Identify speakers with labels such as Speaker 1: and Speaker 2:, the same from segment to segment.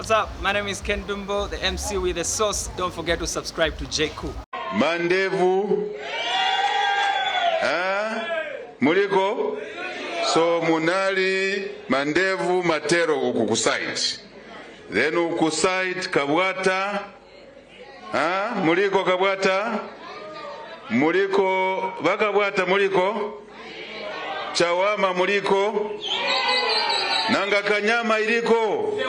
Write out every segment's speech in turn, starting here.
Speaker 1: What's up? My name is Ken Dumbo, the MC with the sauce. Don't forget to subscribe to J. Cool.
Speaker 2: Mandevu. Muliko? So munali Mandevu Matero ukukusite. Then ukusite Kabwata. Muliko Kabwata? Muliko Bakabwata muliko? Chawama muliko? Nanga Kanyama iliko?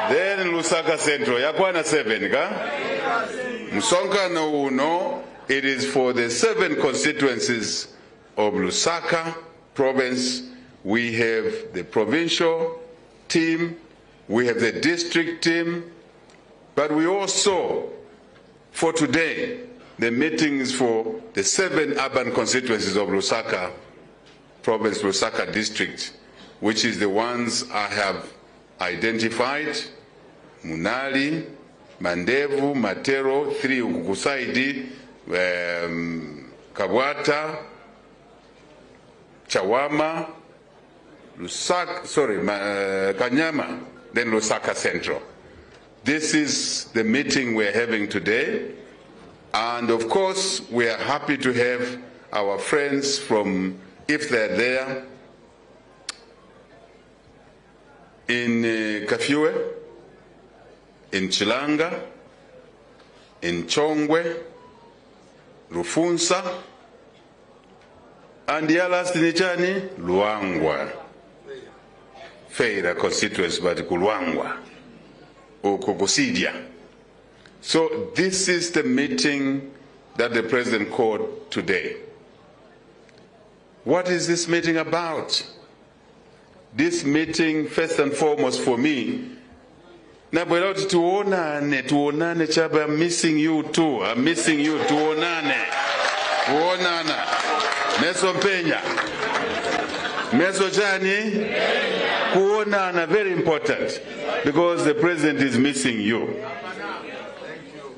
Speaker 2: Then Lusaka Central. Yakwana 7 ka? Msonga no uno. It is for the 7 constituencies of Lusaka province. We have the provincial team, we have the district team, but we also, for today, the meetings for the 7 urban constituencies of Lusaka province, Lusaka district, which is the ones I have identified: Munali, Mandevu, Matero, 3 Ukukusaidi, Kabwata, Chawama, Kanyama, then Lusaka Central. This is the meeting we're having today. And of course, we are happy to have our friends from, if they're there, in Kafue, in Chilanga, in Chongwe, Rufunsa, and the last Nichani, Luangwa. Feira constituency, but Kulwangwa, or Kokosidia. So this is the meeting that the President called today. What is this meeting about? This meeting, first and foremost for me, I'm missing you too. I'm missing you. Tuonane. Meso Penya. Meso Chani. Kuonana. Very important. Because the President is missing you.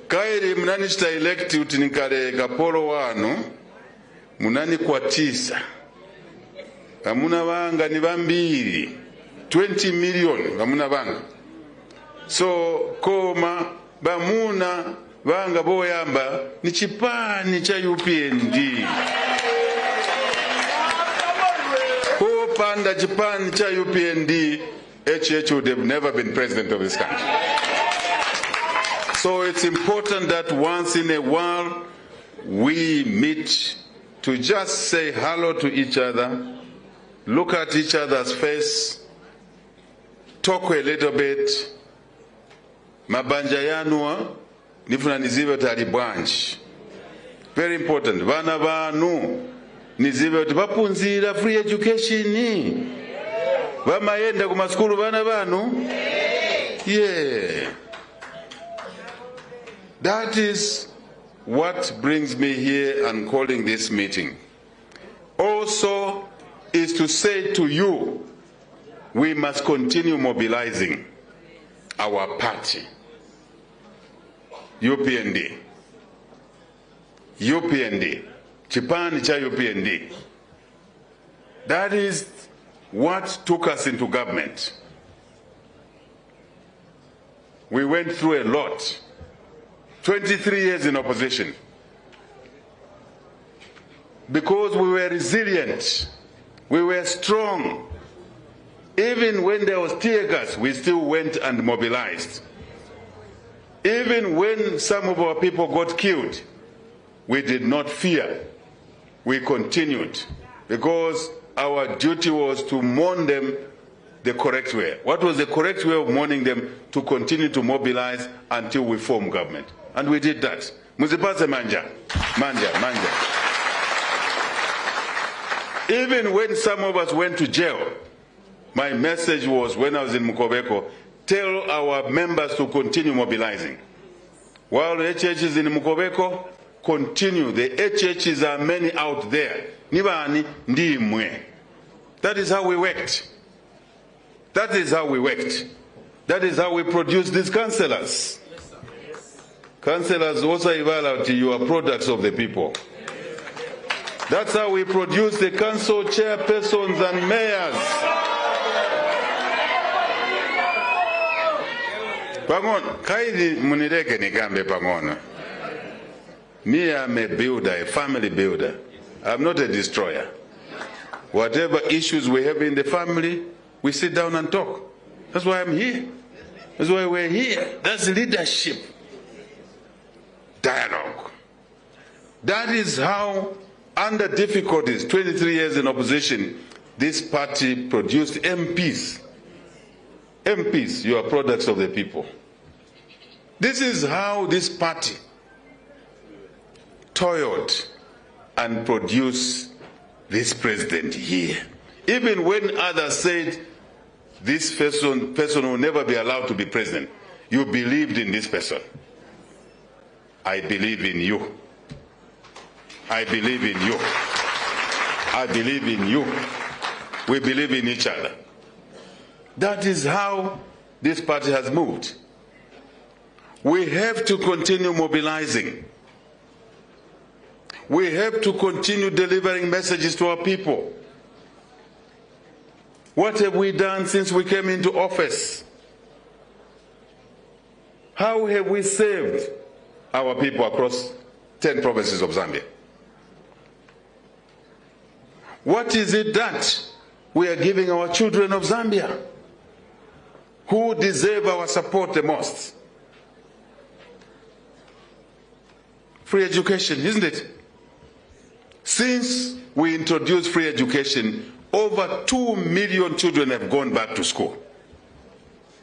Speaker 2: Kairi mnanishita elect utinikare kapolo wano. Munani kwa 9. Kamuna vanga ni vambiri. 20 million. Kamuna vanga. So koma bamuna vanga boyamba ni chipani cha UPND. Ko panda chipani cha UPND, HH would have never been president of this country. So it's important that once in a while we meet to just say hello to each other, look at each other's face, talk a little bit. Mabanja yanua nifuna nizive tali branch. Very important. Vana vanu nizive bapunzira free education. Vamayenda kuma skulu vana vanu. Yeah. That is what brings me here and calling this meeting. Also is to say to you, we must continue mobilizing our party. UPND. Chipani cha UPND. That is what took us into government. We went through a lot. 23 years in opposition. Because we were resilient. We were strong. Even when there was tear gas, we still went and mobilized. Even when some of our people got killed, we did not fear. We continued because our duty was to mourn them the correct way. What was the correct way of mourning them? To continue to mobilize until we form government. And we did that. Muzipase manja. Even when some of us went to jail, my message was, when I was in Mukobeko, tell our members to continue mobilizing. While the HH is in Mukobeko, continue. The HHs are many out there. Nibani ndimwe. That is how we worked. That is how we worked. That is how we produced these councillors. Councillors also evaluate you are products of the people. That's how we produce the council chairpersons and mayors. Pang'ono, kaidi munireke nigambe pang'ono. Me, I'm a builder, a family builder. I'm not a destroyer. Whatever issues we have in the family, we sit down and talk. That's why I'm here. That's why we're here. That's leadership. Dialogue. That is how, under difficulties, 23 years in opposition, this party produced MPs. MPs, you are products of the people. This is how this party toiled and produced this president here. Even when others said this person will never be allowed to be president, you believed in this person. I believe in you. I believe in you. I believe in you. We believe in each other. That is how this party has moved. We have to continue mobilizing. We have to continue delivering messages to our people. What have we done since we came into office? How have we saved our people across 10 provinces of Zambia? What is it that we are giving our children of Zambia who deserve our support the most? Free education, isn't it? Since we introduced free education, over 2 million children have gone back to school.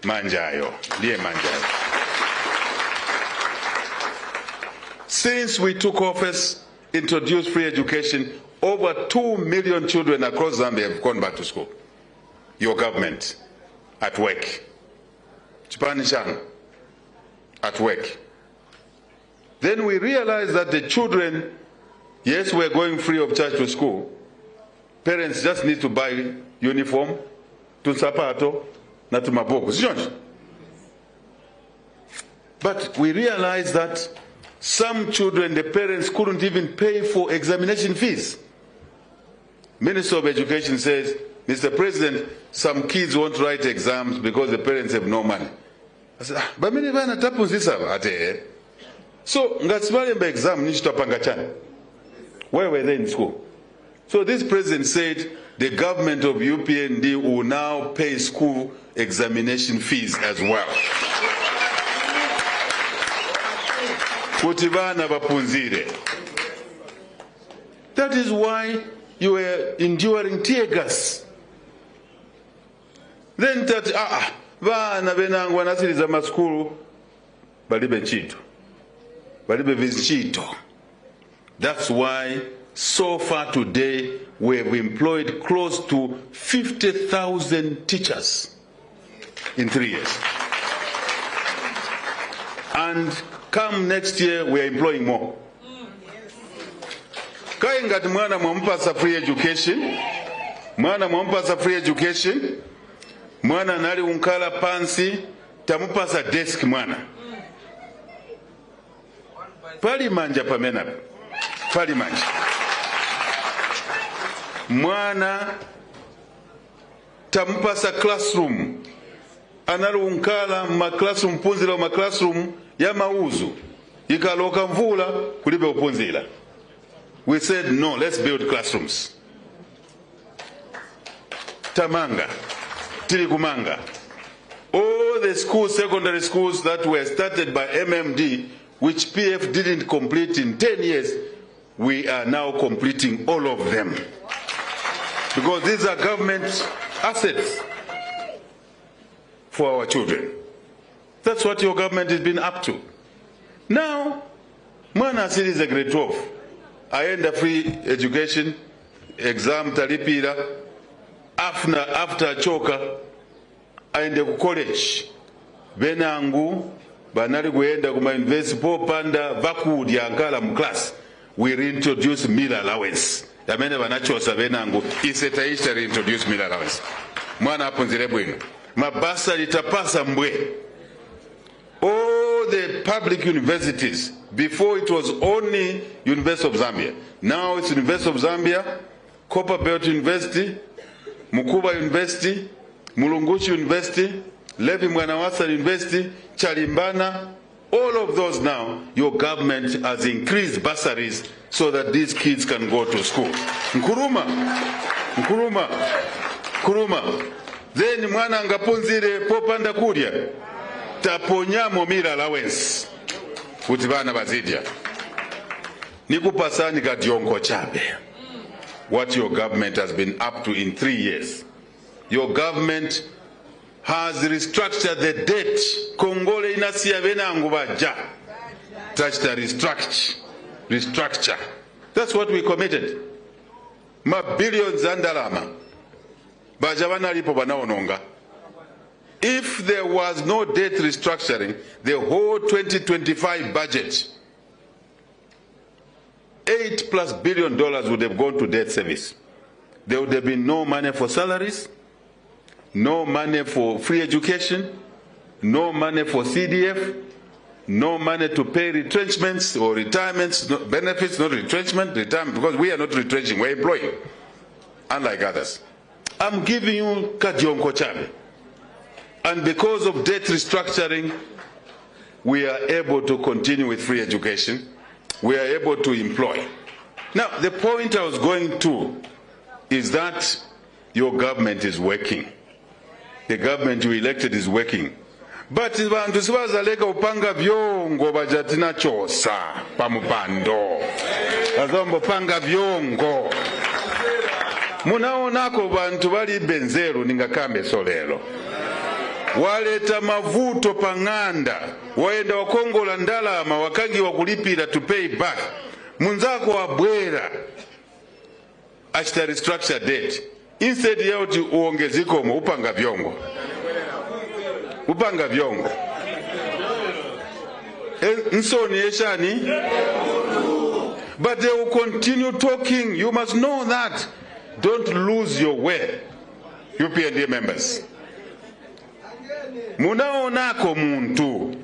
Speaker 2: Manjayo, dear Manjayo. Since we took office, introduced free education, over 2 million children across Zambia have gone back to school. Your government, at work. Chipanishan, at work. Then we realized that the children, yes, we're going free of charge to school. Parents just need to buy uniform, to sapato, na to maboko. But we realized that some children, the parents couldn't even pay for examination fees. Minister of Education says, Mr. President, some kids won't write exams because the parents have no money. I said, but many vana tapu zisa. So, ngatsibale exam nishitapanga chana. Where were they in school? So this president said the government of UPND will now pay school examination fees as well. Kutibana bapunzire. That is why you were enduring tear gas. Then that vana benangwa nasiriza maskulu balibe nchito. Balibe vizinchito. That's why so far today we have employed close to 50,000 teachers in 3 years. And come next year we are employing more. Kaingati mwana mwampasa free education, mwana mwampasa free education, mwana nali unkala pansi, tamupasa desk mwana. Pali manja pamena, pali manja. Mwana tamupasa classroom, anali unkala ma classroom punzila ma classroom ya mauzu, ikaloka mvula kulibe upunzila. We said no, let's build classrooms. Tamanga, Tilikumanga, all the schools, secondary schools that were started by MMD, which PF didn't complete in 10 years, we are now completing all of them. Because these are government assets for our children. That's what your government has been up to. Now, Mwana City is a grade 12. I end a free education, exam talipira, after choka, I end a college. Benangu, banali guenda kuma university popanda vakudi yankala mu class. We reintroduce meal allowance. Yamene banachosa benangu isetaisha reintroduce meal allowance. Mwana apunzire bwino. Mabasa litapasa mbwe. All the public universities, before it was only University of Zambia. Now it's University of Zambia, Copperbelt University, Mukuba University, Mulungushi University, Levi Mwanawasa University, Chalimbana, all of those now, your government has increased bursaries so that these kids can go to school. Nkuruma. Then mwana angapunzire popanda kurya. Taponyamo meal allowance. Kuti bana bazidya. Nikupasani kadiongo chabe. What your government has been up to in 3 years. Your government has restructured the debt. Kongole inasia vena ngubaja. Tachta restructure. That's what we committed. Ma billions andalama. Bajavana lipo banaononga. If there was no debt restructuring, the whole 2025 budget, $8+ billion would have gone to debt service. There would have been no money for salaries, no money for free education, no money for CDF, no money to pay retrenchments or retirements, no, benefits, not retrenchment, retirement, because we are not retrenching, we're employing, unlike others. I'm giving you Kadionko Chabe. And because of debt restructuring, we are able to continue with free education. We are able to employ. Now, the point I was going to is that your government is working. The government you elected is working. But vantu sivazaleka upanga vyongo bajatina chosa pamupando. Azombo panga vyongo. Munaonako vantu bali benzeru ningakambe solelo. Waleta mavuto panganda. Waenda wakongola ndalama wakangi wakulipira to pay back. Munzako wabwera. Ashita restructure debt. Instead yauti uongezikomo upanga vyongo. Upanga vyongo. Nsoni eshani. But they will continue talking. You must know that. Don't lose your way. UPND members. Munaonako muntu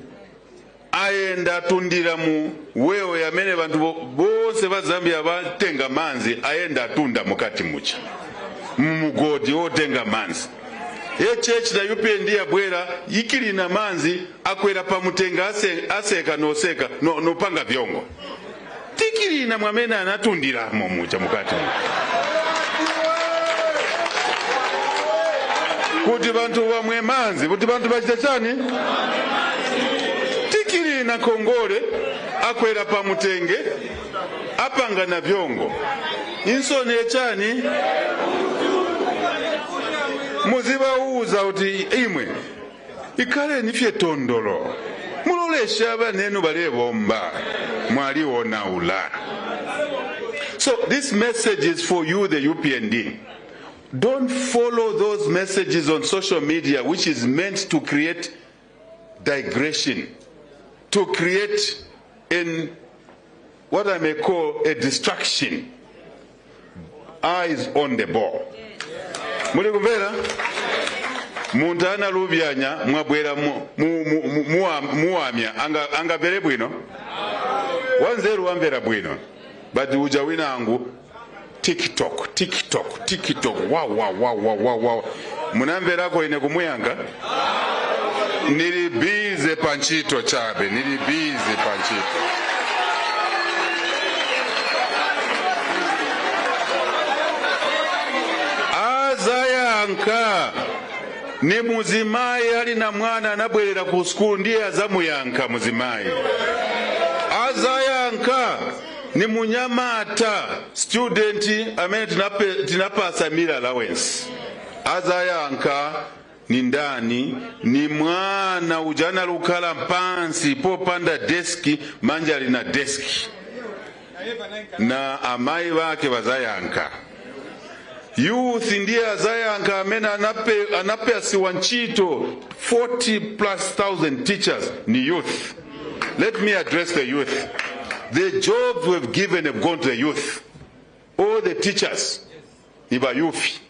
Speaker 2: aenda tundira mu wewe yamene bantu bose bazambia batenga manzi aenda tunda mukati mucha mugodi otenga manzi church na UPND yabwera ikili na manzi akwera pamutenga aseka noseka no panga vyongo tikili na mwamena anatundira mu mucha mukati kuti bantu bamwe manzi kuti bantu bachitachani tikili na kongole akwera pamutenge apanga na vyongo insoni echani muziba uza uti imwe ikale nifye tondolo mulolesha banenu balebomba mwali onaula. So this message is for you, the UPND. Don't follow those messages on social media which is meant to create digression, to create what I may call a distraction. Eyes on the ball. Muli kumvera? Muntu analubyanya mwabwera muamya angabere bwino. Wanzeru wamvera bwino. But uja winangu TikTok. Wow. Munamvera ko ine kumuyanga. Nilibize panchito chabe. Azayanka ni muzimayi ali na mwana anabwerera ku school ndiye azamuyanka muzimayi. Azayanka ni munyamata student amene tinapasa meal allowance. Azayanka ni ndani ni mwana ujana lukala mpansi popanda deski manja alina deski na amai wake bazayanka. Youth ndiye azayanka amene anape asiwanchito 40,000+ teachers ni youth. Let me address the youth. The jobs we've given have gone to the youth. All the teachers ni bayufi.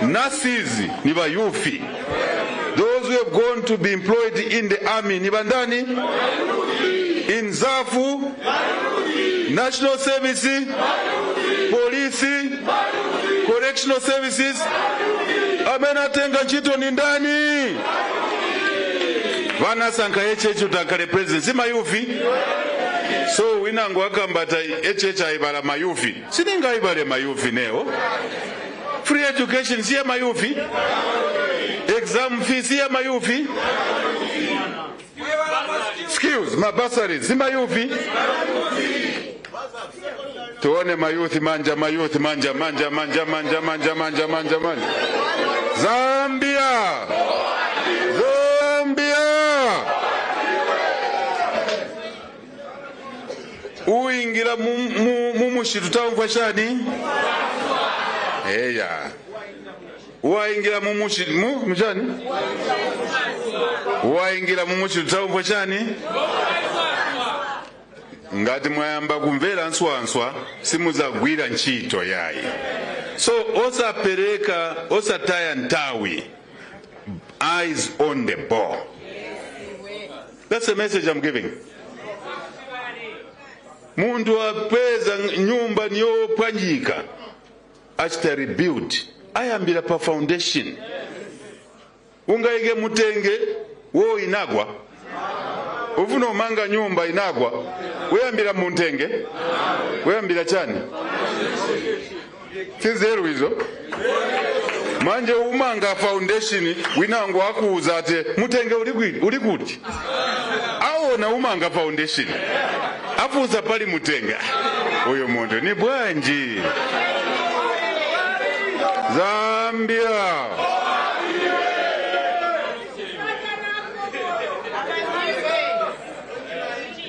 Speaker 2: Nurses ni bayufi. Those who have gone to be employed in the army ni bandani. In Zafu, National Services, Police, Correctional Services, amene atenga ntchito ni ndani? Vanasankha HH utankale president si mayufi? So winango akambata HH aibala mayufi. Siningaibale mayufi neo. Free education si ya mayufi? Exam fees si ya mayufi? Skills, mabasaries si mayufi? Tuone mayuthi manja mayuthi manja. Zambia. Uingira mumushitu tamfwa shani? Eya. Uingira mumushitu mshani? Uingira mumushitu tamfwa shani? Ngati mwayamba kumvera nswanswa simuzagwira ntchito yayi. So osapereka osataya ntawi. Eyes on the ball. That's the message I'm giving. Mundu apeza nyumba niyo panjika achita rebuild ayambira pa foundation. Ungaige mutenge wo inagwa ufuna umanga nyumba inagwa weyambira muntenge weyambira chani kizeru hizo manje umanga foundation winango akuuza ate mutenge uli kuti aona umanga foundation afuza pali mutenga uyo muntu ni bwanji. Zambia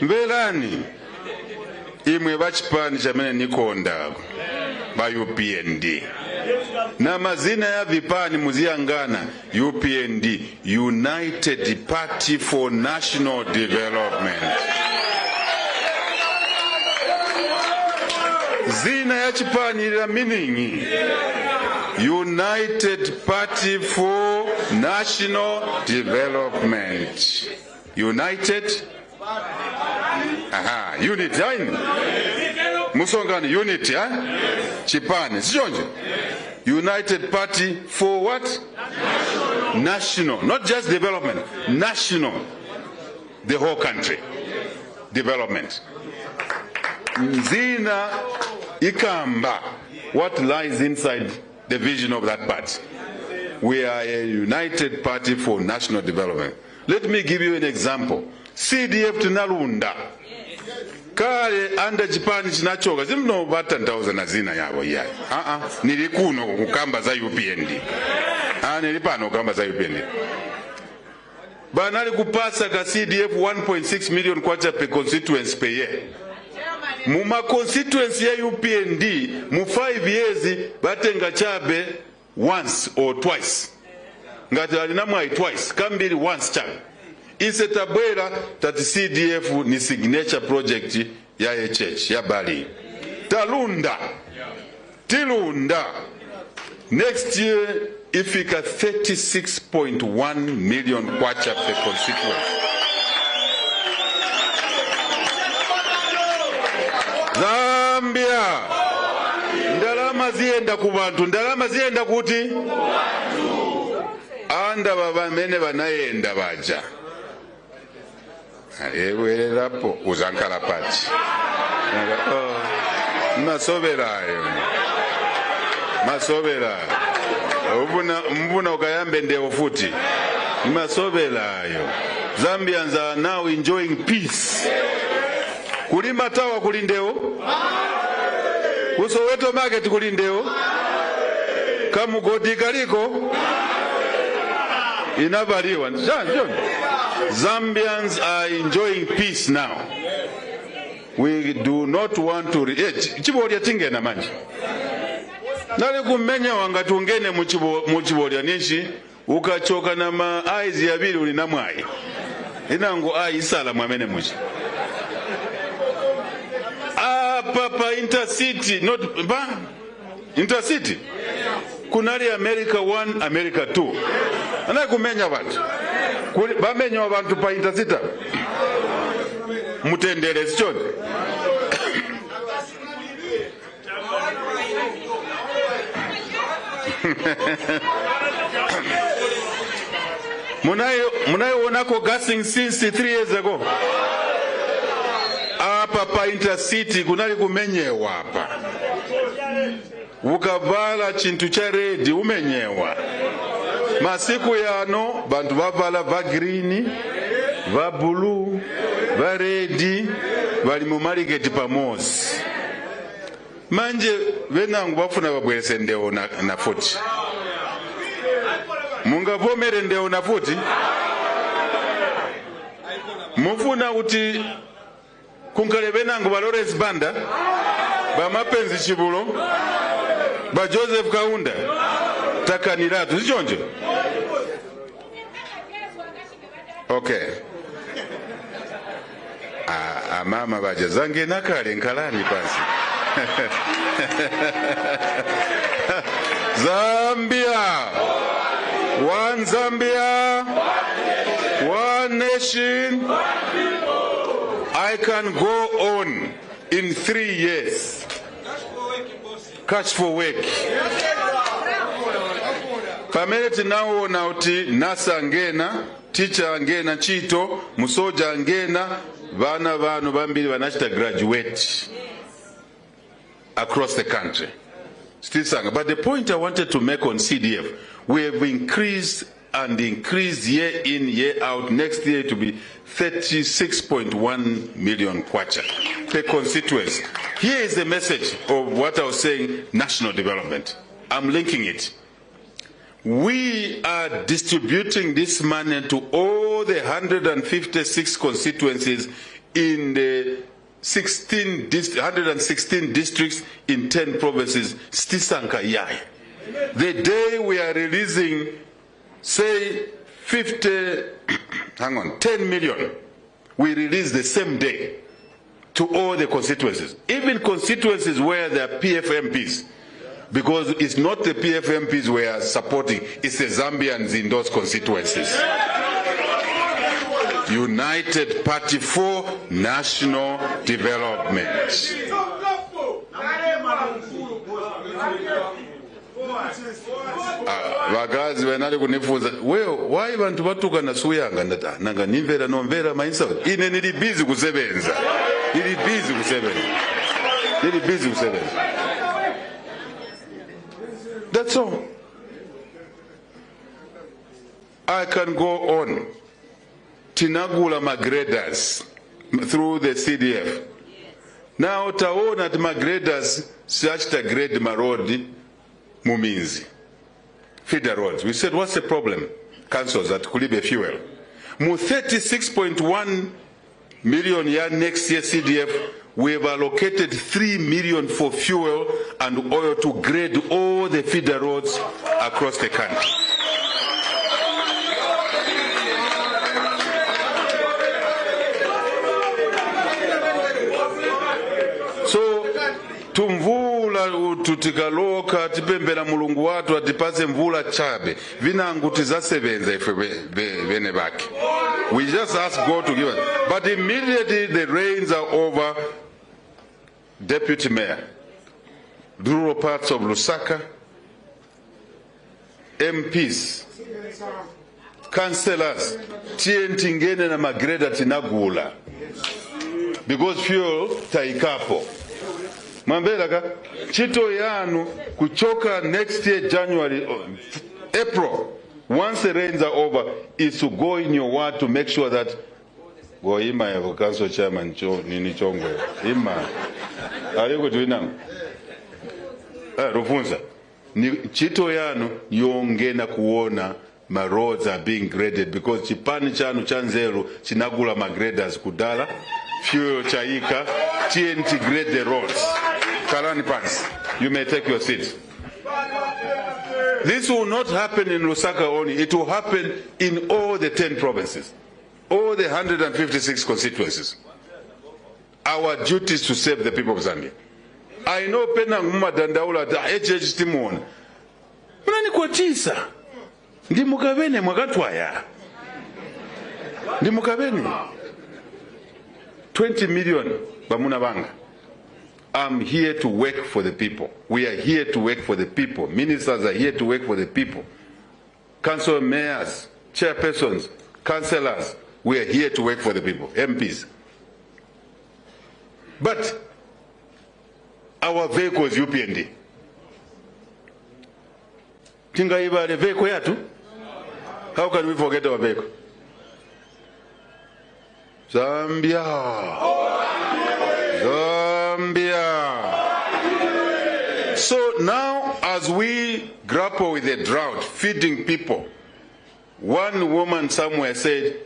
Speaker 2: mvelani imwe vachipani chamene nikonda ba UPND na mazina ya vipani muziyangana UPND, United Party for National Development. Zina ya chipani la meaning United Party for National Development. United unity haini musongani unity chipani sijonje. United Party for what? National, not just development, national, the whole country development. Zina ikamba what lies inside the vision of that party. We are a United Party for National Development. Let me give you an example. CDF tunalunda kale anda chipani chinachoka zimno bata ndauza na zina yabo yayi nilikuno kukamba za UPND nilipano kukamba za UPND banali kupasa ka CDF 1.6 million kwacha per constituency per year. Muma constituency ya UPND mu 5 years batenga chabe once or twice. Ngati alinamwa twice kambiri once chabe. Isetabwera that CDF ni signature project ya HH ya Bali. Talunda. Tilunda. Next year ifika 36.1 million kwacha per constituency. Zambia. Ndalama zienda ku bantu, ndalama zienda kuti anda baba mene banayenda baja. Ewelerapo uzankala pati. Masoberayo. Mbuna ukayambe ndeo futi. Masoberayo. Zambians are now enjoying peace. Kulima tawa kulindeo. Kusoweto market kulindeo. Kamugodi kaliko. Inabaliwa. John. Zambians are enjoying peace now. We do not want to chibolya tingena manje. Nali kumenya wanga tungene muchibolya nishi ukachoka na ma eyes yabiri uli namwayi. Inango isala mwamene muchi. Papa intercity not intercity. Kunali America 1, America 2. Ana kumenya bantu. Bamenya abantu pa intercity. Mutendere sichoni. Munayoonako gassing since 3 years ago. Apa pa intercity kunali kumenyewa apa. Ukavala chintu cha red umenyewa. Masiku yano bantu bavala va green, va blue, va red, bali mu market pamosi. Manje venangu bafuna babwese ndeo na futi. Mungavomere ndeo na futi. Mufuna uti kunkale venangu ba Lawrence Banda, ba Mapenzi Chibulo, ba Joseph Kaunda, takaniratu zichonje. Okay. Mama baje zange nakale nkalani pasi. Zambia, one Zambia, one nation. I can go on in 3 years. Catch for work. Pamele tinaona uti nasa ngena, teacher ngena chito, musoja ngena, vana vanu bambili vanachita graduate across the country. But the point I wanted to make on CDF, we have increased and increased year in, year out. Next year to be 36.1 million kwacha per constituency. Here is the message of what I was saying, national development. I'm linking it. We are distributing this money to all the 156 constituencies in the 116 districts in 10 provinces. Stisanka yai. The day we are releasing, say, 10 million, we release the same day to all the constituencies, even constituencies where there are PFMPs, because it's not the PFMPs we are supporting, it's the Zambians in those constituencies. United Party for National Development. Vagazi venali kunifunza wewe why bantu batuka na suyanga ndata nanga nimvera nomvera mainsa ine nili busy kusebenza That's all. I can go on. Tinagula magraders through the CDF. Now taona at magraders such a grade marodi muminzi. Feeder roads. We said, what's the problem? Councils at Kulibe Fuel. Mu 36.1 million year next year CDF, we have allocated 3 million for fuel and oil to grade all the feeder roads across the country. So, tumvula tutikaloka tipembera mulungu watu atipase mvula chabe vinangu tizasebenza ife bene baki. We just ask God to give us. But immediately the rains are over, Deputy Mayor, rural parts of Lusaka, MPs, councillors, tientingene na magreda tinagula. Because fuel taikapo. Mambelaka, chito yanu kuchoka next year January, April, once the rains are over, is to go in your ward to make sure that Goima ya council chairman nini chongwe. Ima. Aleko tuinangu. Rufunza. Chito yanu yonge na kuona my roads are being graded because chipani chanu chanzelu chinagula magraders kudala. Fuel chaika, TNT grade the roads. Karani Pans, you may take your seat. This will not happen in Lusaka only, it will happen in all the 10 provinces, all the 156 constituencies. Our duty is to save the people of Zambia. I know pena nguma dandaula da HH Timon. Mnani kwa tisa. Ndi mukabene mwakatwaya. Ndi mukabene. 20 million bamuna banga. I'm here to work for the people. We are here to work for the people. Ministers are here to work for the people. Council mayors, chairpersons, councillors, we are here to work for the people, MPs. But our vehicle is UPND. Tingaiba the vehicle yatu? How can we forget our vehicle? Zambia. Zambia. So now, as we grapple with the drought, feeding people, one woman somewhere said,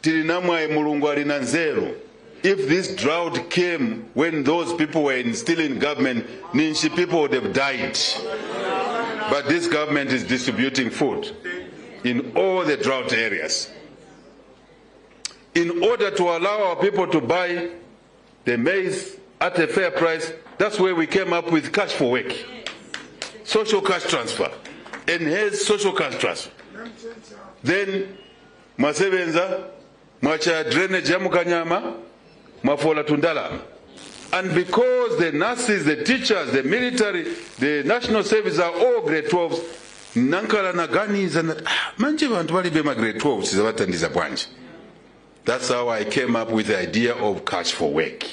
Speaker 2: Tirinamwa mulungu alina nzeru. If this drought came when those people were still in government, Ninshi people would have died. But this government is distributing food in all the drought areas. In order to allow our people to buy the maize at a fair price, that's where we came up with cash for work. Social cash transfer. Enhanced social cash transfer. Then, Masebenza, Macha drainage Yamukanyama, Mafola Tundala. And because the nurses, the teachers, the military, the national service are all grade 12s, Nankala Naganis and Manjiva and Walibema grade 12s is what and disappoint. That's how I came up with the idea of cash for work.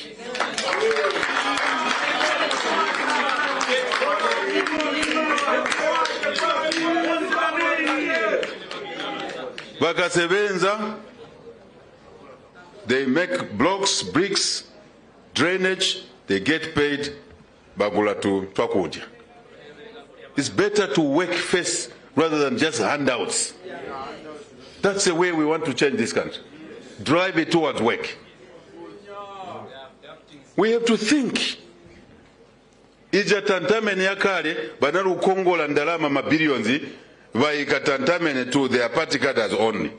Speaker 2: Bakasebenza, they make blocks, bricks, drainage, they get paid bagulatu twakuja. It's better to work first rather than just handouts. That's the way we want to change this country. Drive it towards work. We have to think. Ija tantamene yakale banaru kongola ndalama mabilionzi vaika tantamene to their party cadres only.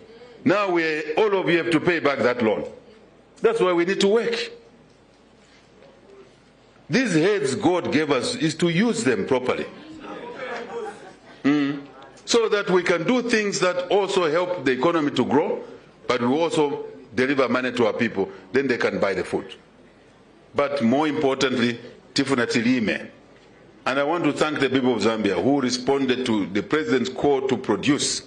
Speaker 2: Now all of you have to pay back that loan. That's why we need to work. These heads God gave us is to use them properly. So that we can do things that also help the economy to grow, but we also deliver money to our people, then they can buy the food. But more importantly, Tifunatilime. And I want to thank the people of Zambia who responded to the president's call to produce,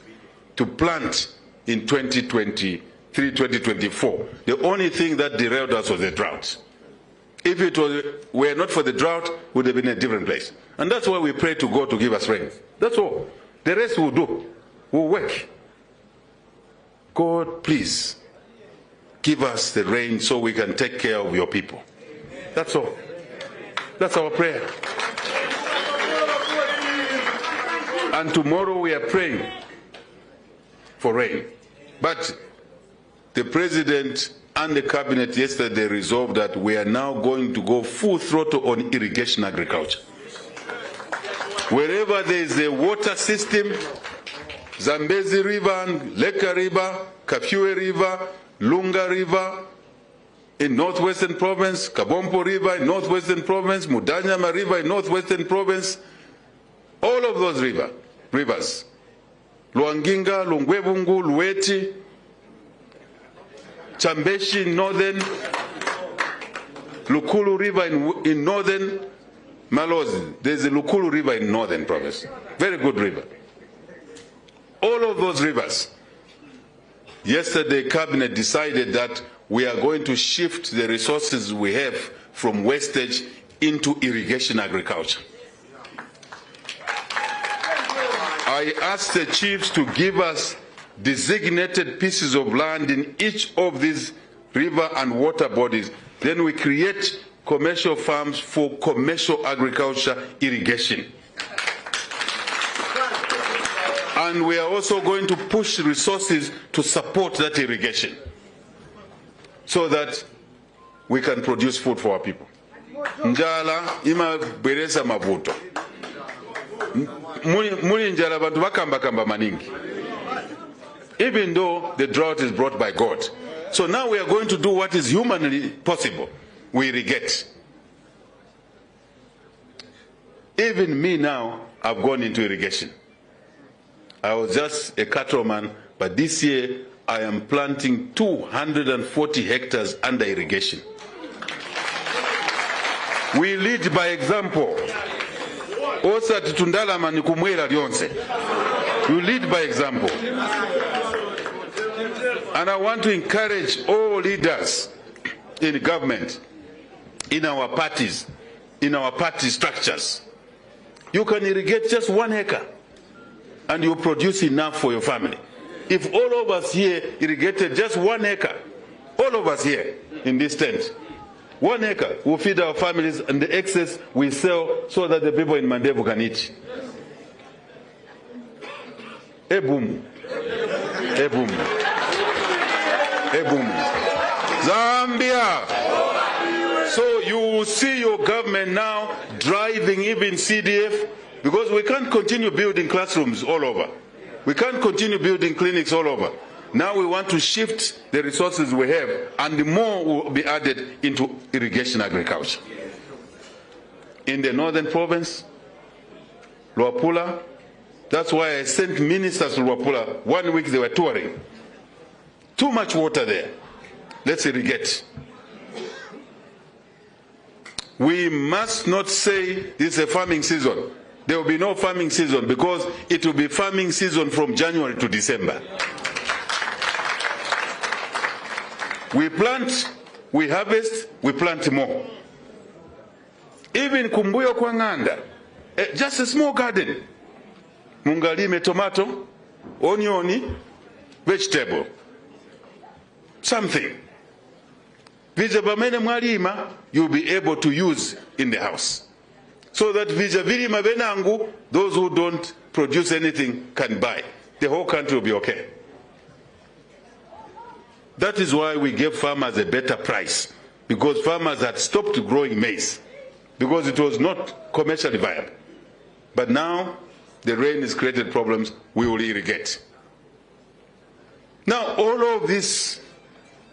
Speaker 2: to plant in 2023, 2024. The only thing that derailed us was the drought. If it were not for the drought, we would have been in a different place. And that's why we pray to God to give us rain. That's all. The rest we'll do. We'll work. God, please, give us the rain so we can take care of your people. That's all. That's our prayer. And tomorrow we are praying for rain. But the president and the cabinet yesterday resolved that we are now going to go full throttle on irrigation agriculture. Wherever there is a water system, Zambezi River, Leka River, Kafue River, Lunga River, in Northwestern Province, Kabompo River in Northwestern Province, Mudanyama River in Northwestern Province, all of those rivers, Luanginga, Lungwebungu, Lueti, Chambeshi in northern, Lukulu River in northern, Malozi. There's a Lukulu River in northern province. Very good river. All of those rivers. Yesterday, cabinet decided that we are going to shift the resources we have from wastage into irrigation agriculture. I asked the chiefs to give us designated pieces of land in each of these river and water bodies. Then we create commercial farms for commercial agriculture irrigation. And we are also going to push resources to support that irrigation so that we can produce food for our people. Njala ima beresa mavuto. Muli njala bantu bakamba kamba maningi. Even though the drought is brought by God. So now we are going to do what is humanly possible. We irrigate. Even me now, I've gone into irrigation. I was just a cattleman, but this year I am planting 240 hectares under irrigation. We lead by example. Osa titundala manikumwela lyonse. You lead by example. And I want to encourage all leaders in government, in our parties, in our party structures. You can irrigate just 1 acre and you produce enough for your family. If all of us here irrigated just 1 acre, all of us here in this tent, 1 acre will feed our families, and the excess we sell so that the people in Mandevu can eat. A boom. A boom. A boom. Zambia. So you will see your government now driving even CDF, because we can't continue building classrooms all over. We can't continue building clinics all over. Now we want to shift the resources we have, and more will be added into irrigation agriculture. In the northern province, Luapula, that's why I sent ministers to Luapula. 1 week they were touring. Too much water there. Let's irrigate. We must not say this is a farming season. There will be no farming season, because it will be farming season from January to December. We plant, we harvest, we plant more. Even Kumbuyo kwa Nganda, just a small garden. Mungalime tomato, onion, vegetable, something. Vijabamene mwalima, you'll be able to use in the house. So that vijavilima venangu, those who don't produce anything can buy. The whole country will be okay. That is why we gave farmers a better price, because farmers had stopped growing maize because it was not commercially viable. But now the rain has created problems. We will irrigate. Now all of this,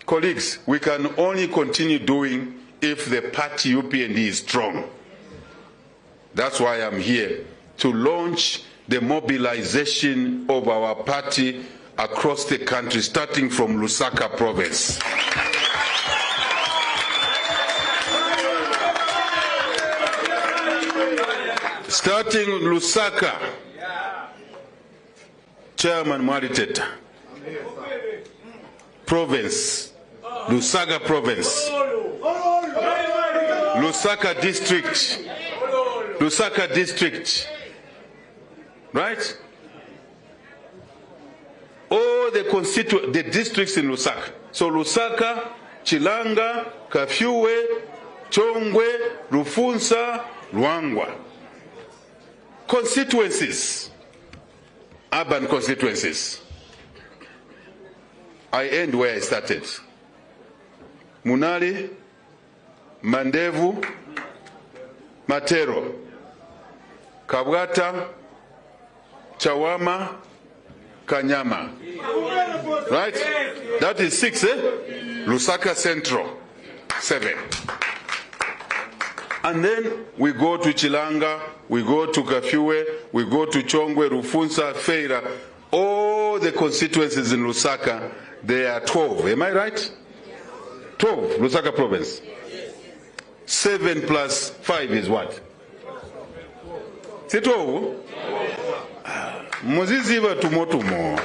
Speaker 2: colleagues, we can only continue doing if the party UPND is strong. That's why I'm here to launch the mobilization of our party across the country, starting from Lusaka province. Starting Lusaka, Chairman Mwariteta, province, Lusaka province, Lusaka district, right? All the districts in Lusaka. So Lusaka, Chilanga, Kafyuwe, Chongwe, Rufunsa, Luangwa. Constituencies, urban constituencies. I end where I started. Munali, Mandevu, Matero, Kabwata, Chawama, Kanyama. Right? That is 6, eh? Lusaka Central, 7. And then we go to Chilanga, we go to Kafyuwe, we go to Chongwe, Rufunsa, Feira. All the constituencies in Lusaka, there are 12. Am I right? 12, Lusaka province. 7 plus 5 is what? Sito? Muziziva tumotumo.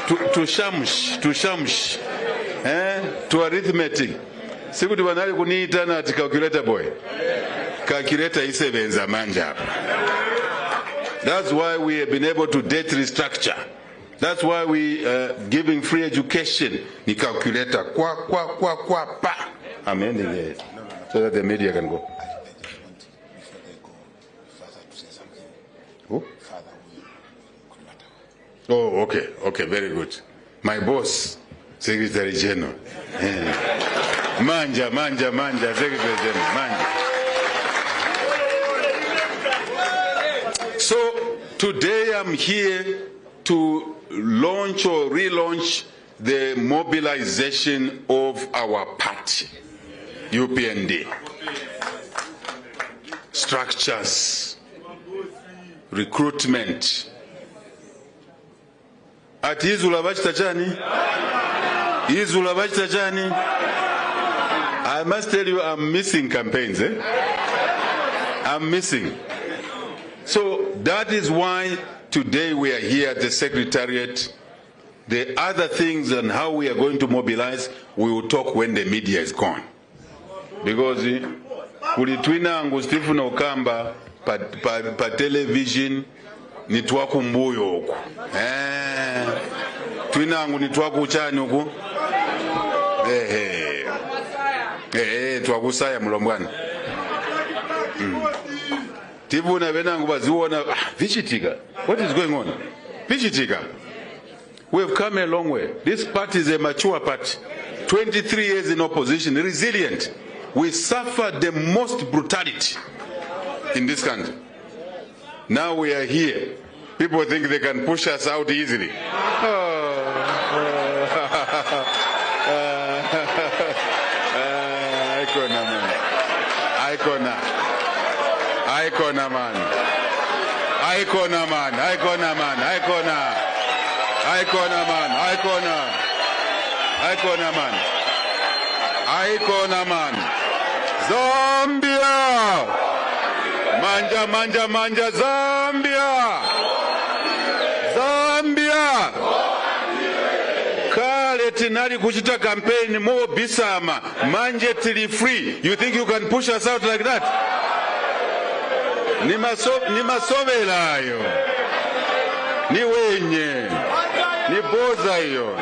Speaker 2: To shamsh. To arithmetic. Sikuti banali kuniita na ati calculator boy. Calculator isebenza manja. That's why we have been able to debt restructure. That's why we giving free education. Ni calculator kwa pa. I'm ending it so that the media can go. Who? Oh, okay, very good. My boss, Secretary General. Manja, Secretary General, manja. So today I'm here to launch or relaunch the mobilization of our party, UPND. Structures, recruitment. Ati izula bachita chani? Izula bachita chani? I must tell you, I'm missing campaigns. I'm missing. So that is why today we are here at the Secretariat The other things and how we are going to mobilize, we will talk when the media is gone. Because kulitwina angu Stephen Okamba pa television nitwaku mbuyo oku. Twina angu nitwaku uchani oku. Twakusaya mlombwana. Tibu na venangu baziwona vichitika. What is going on? Vichitika. We have come a long way. This party is a mature party. 23 years in opposition, resilient. We suffered the most brutality in this country. Now we are here. People think they can push us out easily. Zambia! Manja, manja, manja, Zambia! Zambia! Kale tinari kuchita campaign mo bisama, manje tili free. You think you can push us out like that? Ni masovela yo. Ni wenye. Ni boza yo.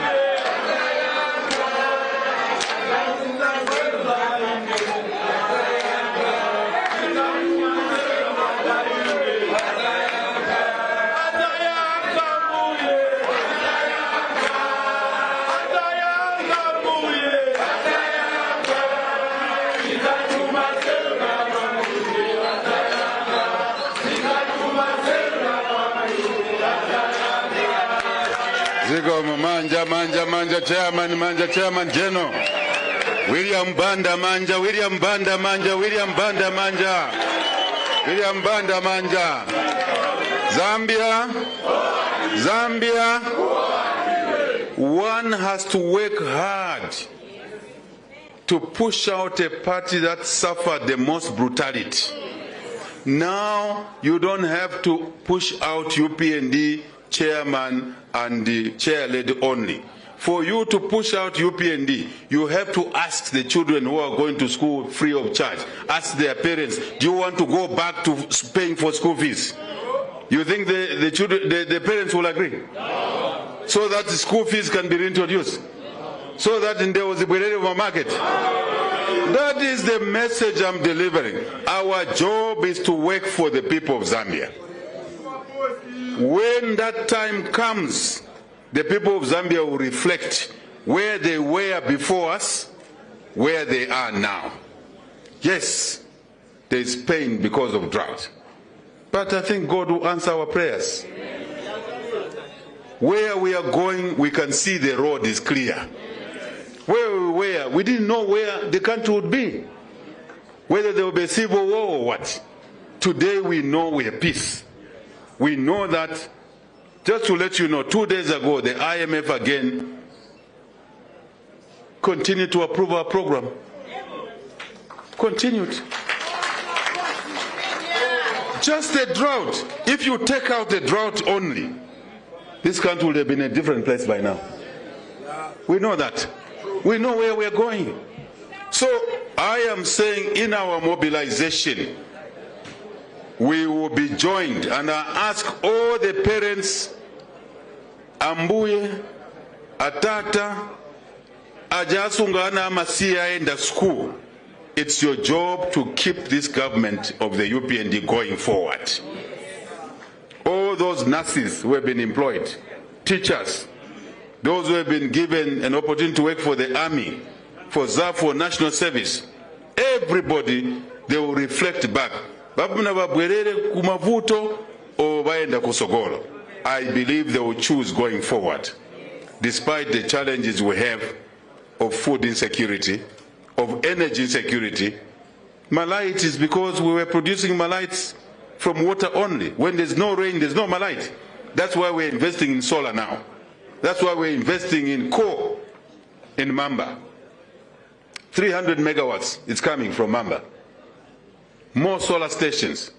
Speaker 2: Manja chairman General William Banda manja Zambia. One has to work hard to push out a party that suffered the most brutality. Now you don't have to push out UPND chairman and the chair lady only. For you to push out UPND, you have to ask the children who are going to school free of charge. Ask their parents, do you want to go back to paying for school fees? You think the parents will agree? No. So that the school fees can be reintroduced? So that there was a market? That is the message I'm delivering. Our job is to work for the people of Zambia. When that time comes, the people of Zambia will reflect where they were before us, where they are now. Yes, there is pain because of drought. But I think God will answer our prayers. Where we are going, we can see the road is clear. Where we were, we didn't know where the country would be. Whether there will be a civil war or what. Today we know we have peace. We know that, just to let you know, 2 days ago, the IMF again continued to approve our program. Continued. Just the drought. If you take out the drought only, this country would have been a different place by now. We know that. We know where we're going. So I am saying in our mobilization, we will be joined, and I ask all the parents, Ambuye, Atata, Ajasungana, Amasia in the school. It's your job to keep this government of the UPND going forward. All those nurses who have been employed, teachers, those who have been given an opportunity to work for the army, for ZAF, for national service, everybody, they will reflect back. I believe they will choose going forward, despite the challenges we have of food insecurity, of energy insecurity. Malite is because we were producing malites from water only. When there's no rain, there's no malite. That's why we're investing in solar now. That's why we're investing in coal in Mamba. 300 megawatts is coming from Mamba. More solar stations,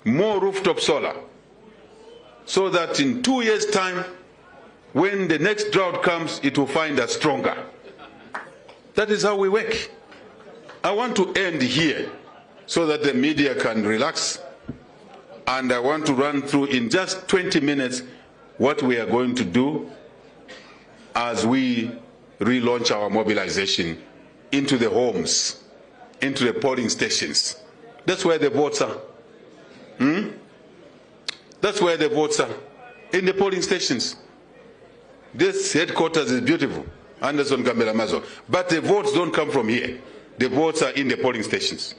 Speaker 2: more rooftop solar, so that in 2 years' time, When the next drought comes, it will find us stronger. That is how we work. I want to end here so that the media can relax. And I want to run through in just 20 minutes what we are going to do as we relaunch our mobilization into the homes, into the polling stations. That's where the votes are. That's where the votes are, in the polling stations. This headquarters is beautiful, Anderson Gambilamazo, but the votes don't come from here. The votes are in the polling stations.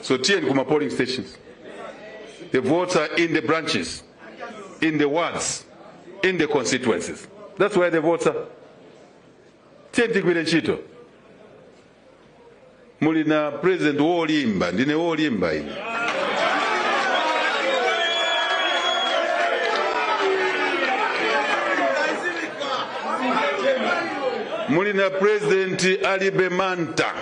Speaker 2: So TN Kuma polling stations. The votes are in the branches, in the wards, in the constituencies. That's where the votes are. TN Tikwile Chito. Mulina President Wolimba, Dine Wolimba ini. Mulina President Alibe Manta.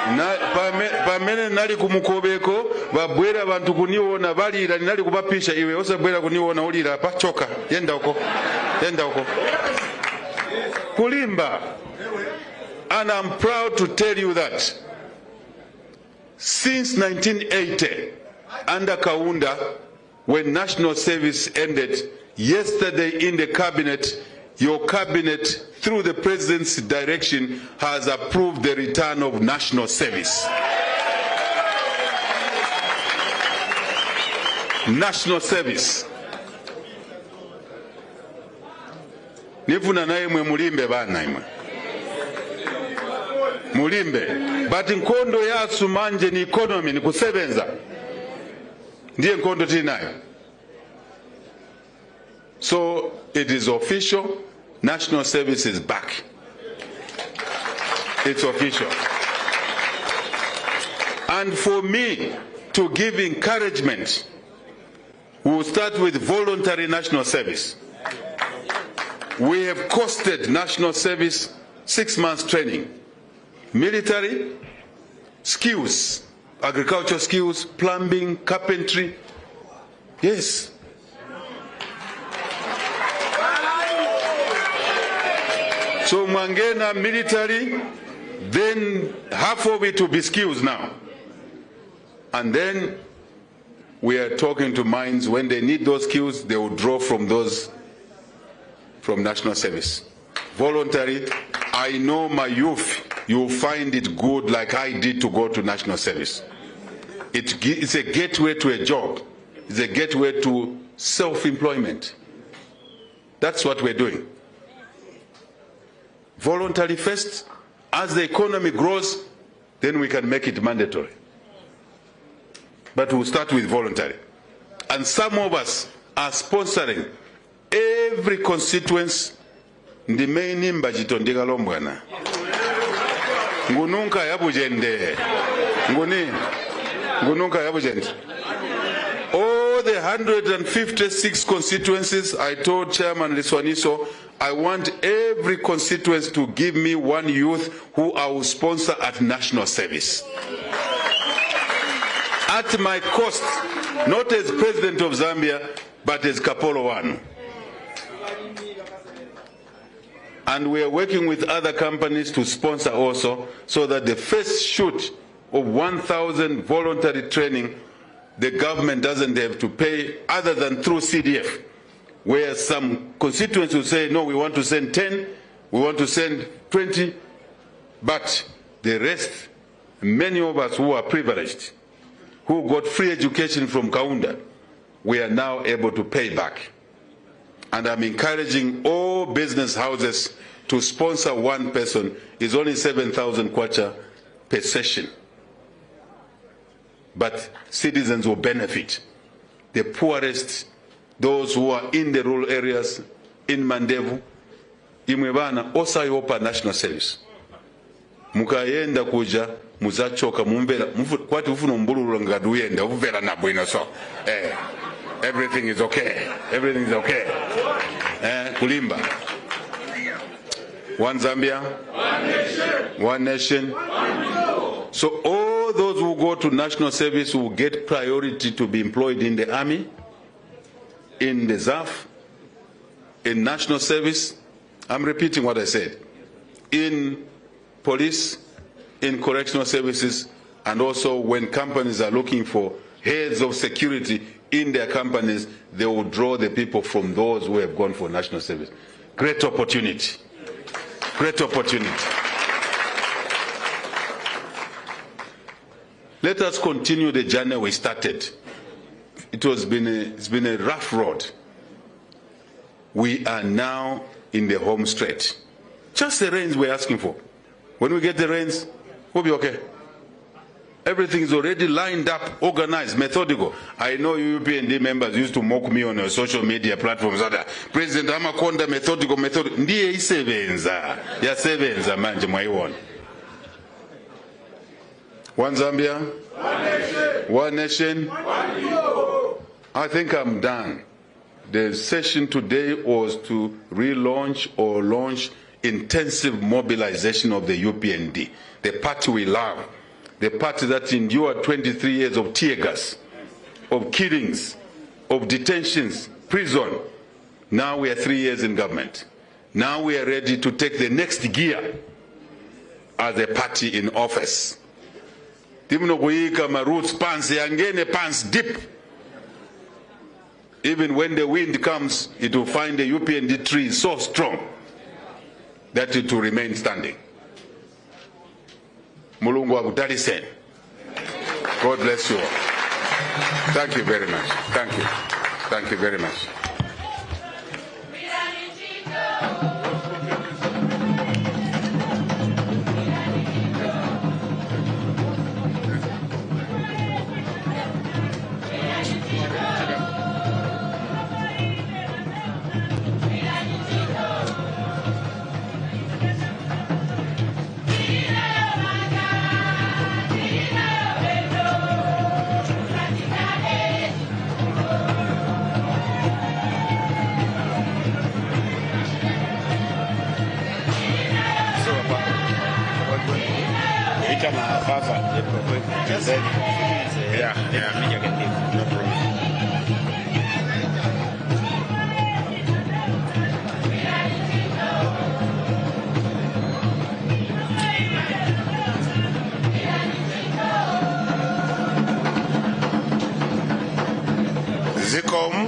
Speaker 2: Pamene nali kumukobeko babwera abantu kuniona balira nali kubapisha iwe osabwera kuniona ulira pa choka yenda huko kulimba. And I'm proud to tell you that since 1980 under Kaunda, when national service ended, yesterday in the cabinet, your cabinet, through the president's direction, has approved the return of national service. National service. Nifuna naye mwe mulimbe bana imwe. Mulimbe. But nkondo yasu manje ni economy ni kusebenza. Ndiye nkondo tinayo. So it is official. National service is back. It's official. And for me to give encouragement, we will start with voluntary national service. We have costed national service 6 months training. Military, skills, agricultural skills, plumbing, carpentry. Yes. So Mwangena military, then half of it will be skills now. And then we are talking to mines, when they need those skills, they will draw from those, from national service. Voluntary, I know my youth, you'll find it good like I did to go to national service. It's a gateway to a job. It's a gateway to self-employment. That's what we're doing. Voluntary first. As the economy grows, then we can make it mandatory. But we'll start with voluntary. And some of us are sponsoring every constituency. Ndi main mbajito ndigalombwana. Ngununka yabujende. Ngununka yabujende. All the 156 constituencies, I told Chairman Liswaniso, I want every constituency to give me one youth who I will sponsor at national service. At my cost, not as President of Zambia, but as Kapolo One. And we are working with other companies to sponsor also, so that the first shoot of 1,000 voluntary training, the government doesn't have to pay other than through CDF, where some constituents will say, no, we want to send 10, we want to send 20, but the rest, many of us who are privileged, who got free education from Kaunda, we are now able to pay back. And I'm encouraging all business houses to sponsor one person. It's only 7,000 kwacha per session. But citizens will benefit. The poorest, those who are in the rural areas, in Mandevu, imwebana osayopa national service. Mukayenda kuja muzachoka mumbela kwati ufuna mbululu ngaduyenda uvela na bwino so. Everything is okay. Everything is okay. Kulimba. One Zambia. One nation. One nation. One so all those who go to national service will get priority to be employed in the army, in the ZAF, in national service, I'm repeating what I said, in police, in correctional services, and also when companies are looking for heads of security in their companies, they will draw the people from those who have gone for national service. Great opportunity. Great opportunity. Let us continue the journey we started. It's been a rough road. We are now in the home stretch. Just the rains we're asking for. When we get the rains, we'll be okay. Everything is already lined up, organized, methodical. I know UPND members used to mock me on social media platforms. President Amakonda methodical. Ndiye isebenza. Ya sebenza manje mwaiwona. One Zambia, one nation. I think I'm done. The session today was to relaunch or launch intensive mobilization of the UPND, the party we love, the party that endured 23 years of tear gas, of killings, of detentions, prison. Now we are 3 years in government. Now we are ready to take the next gear as a party in office. Roots pants deep. Even when the wind comes, it will find the UPND tree so strong that it will remain standing. Mulungu akutalisen. God bless you all. Thank you very much. Thank you. Thank you very much.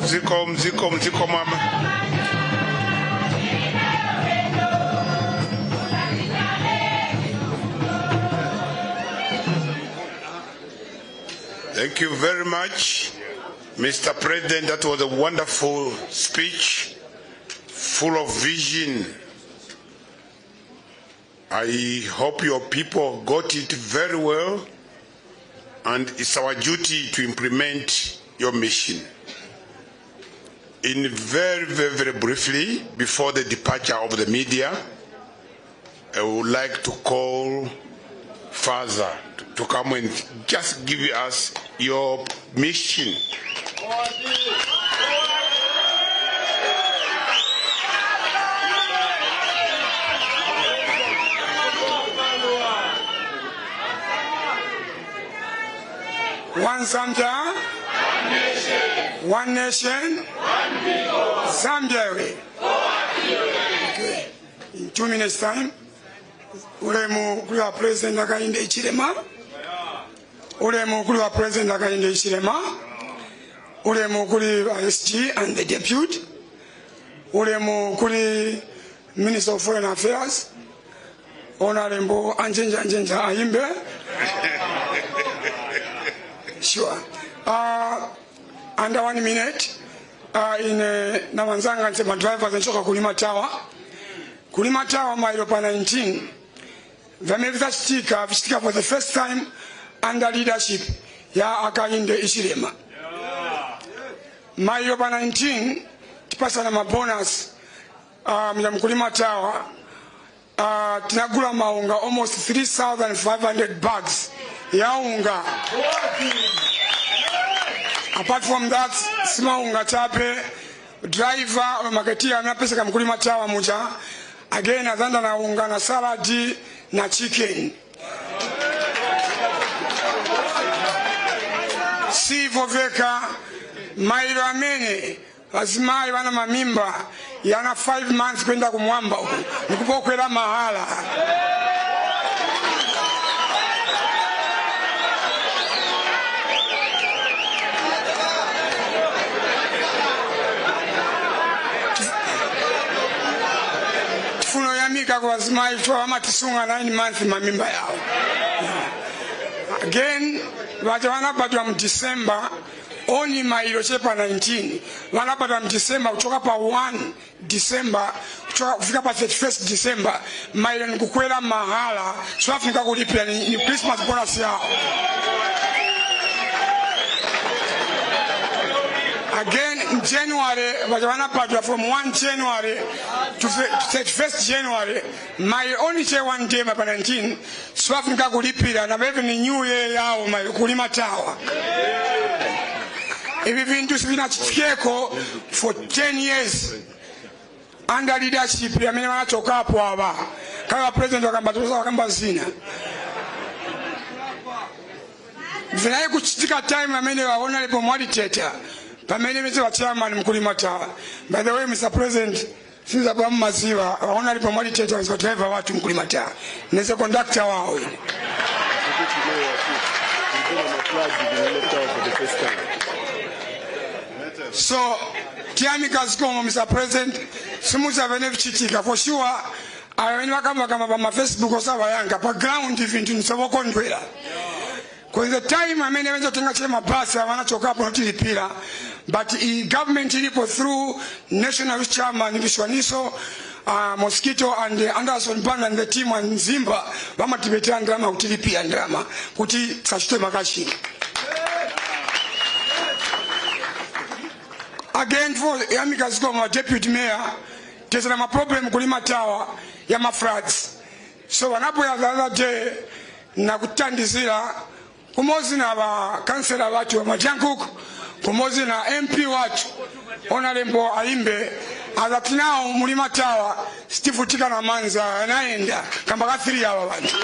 Speaker 3: Zikom, mama. Thank you very much, Mr. President. That was a wonderful speech, full of vision. I hope your people got it very well, and it's our duty to implement your mission. In very briefly, before the departure of the media, I would like to call Father to come and just give us your mission.
Speaker 4: One Zambia, one nation, one people. Zambia. Okay. In 2 minutes time, ulemu kuli president akainde ichilema. Ulemu kuli president akainde ichilema. Ulemu kuli SG and the deputy. Ulemu kuli Minister of Foreign Affairs. Honorable Anjenja Ayimbe. Sure. Under 1 minute, in Namanzanga and my drivers and Shoka Kulima Tower. Kulima Tower, Mairopa 19. Vamevita Stika for the first time under leadership ya Akainde Ishirema. Mairopa 19, tipasa na bonus, Kulima Tower, tinagula maunga, almost 3,500 bags. Yaunga. Apart from that, simaunga tape, driver, maketia, na pesa Kulima Tower muja. Again, azanda na unga na saladi na chicken. Si voveka, mairo amene, Wazimayi wana mamimba yana 5 months kwenda kumwamba huko. Nikupokwela mahala. Tufuno yamika kwa wazimayi tuwa wama tisunga 9 months mamimba yao. Again, wanapatwa mu December only mailo chepa 19. Wanapatwa mu December kutoka pa 1 December kutoka kufika pa 31st December mailo nikukwela mahala so afunika kulipia ni Christmas bonus yao. Again in January, wanapatwa from 1 January to 31st January, my only say 1 day mapa 19, so afunika kulipira na bebe ni new year yao my kulima tawa. If we've been doing chitikeko for 10 years under leadership ya mimi wanachoka hapo hapa. Kama president wakamba zina. Vinaye kuchitika time na mimi waona lipo moderator. Pamene mimi wa chairman mkulima tawa. By the way, Mr. President, since abamu maziwa, waona lipo moderator wa driver watu mkulima tawa. Neze conductor wao ile. So, tiami kazikomo Mr. President, simuza vene vichitika for sure. When wakamba kama pa Facebook osawa yanga pa ground vintu nisaboko ndwela. Kwa the time I mean wenzo tenga chema basi wanachoka hapo notilipira, but the government ilipo through national chairman Vishwaniso, Mosquito and Anderson Band and the team and Zimba wama tibetea ndrama utilipia ndrama kuti sashute makashi. Again for Yamika Zikoma deputy mayor, there's a problem kulima tawa ya mafrats. So wanapo ya the other day na kutandizira kumozi na wa kansela watu wa Majankuk, kumozi na MP watu Honorable Alimbe, azatinao mulima tawa Steve Tika na Manza anaenda kambaka 3 hawa watu.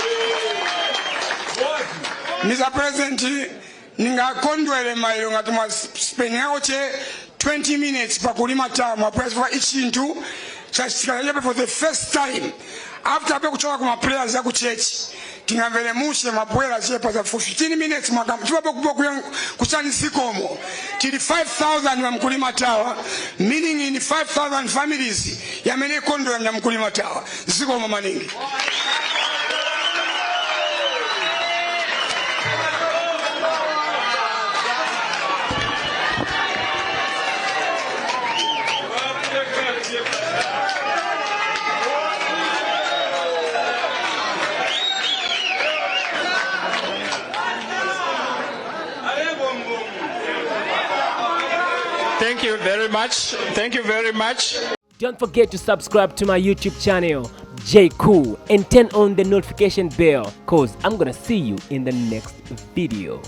Speaker 4: Mr. President, ninga kondwele mailo ngatumwa spend yaoche 20 minutes pa kulima tawa mwa press for each into chasitika for the first time after abe kuchoka kuma prayers ya kuchechi tingavele mushe mabwela zepa za 15 minutes mwaka tuwapo kuchani sikomo tili 5,000 wa mkulima tawa, meaning in 5,000 families ya mene kondo ya mkulima tawa sikomo maningi.
Speaker 1: Thank you very much. Thank you very much.
Speaker 5: Don't forget to subscribe to my YouTube channel, J Cool, and turn on the notification bell, cause I'm gonna see you in the next video.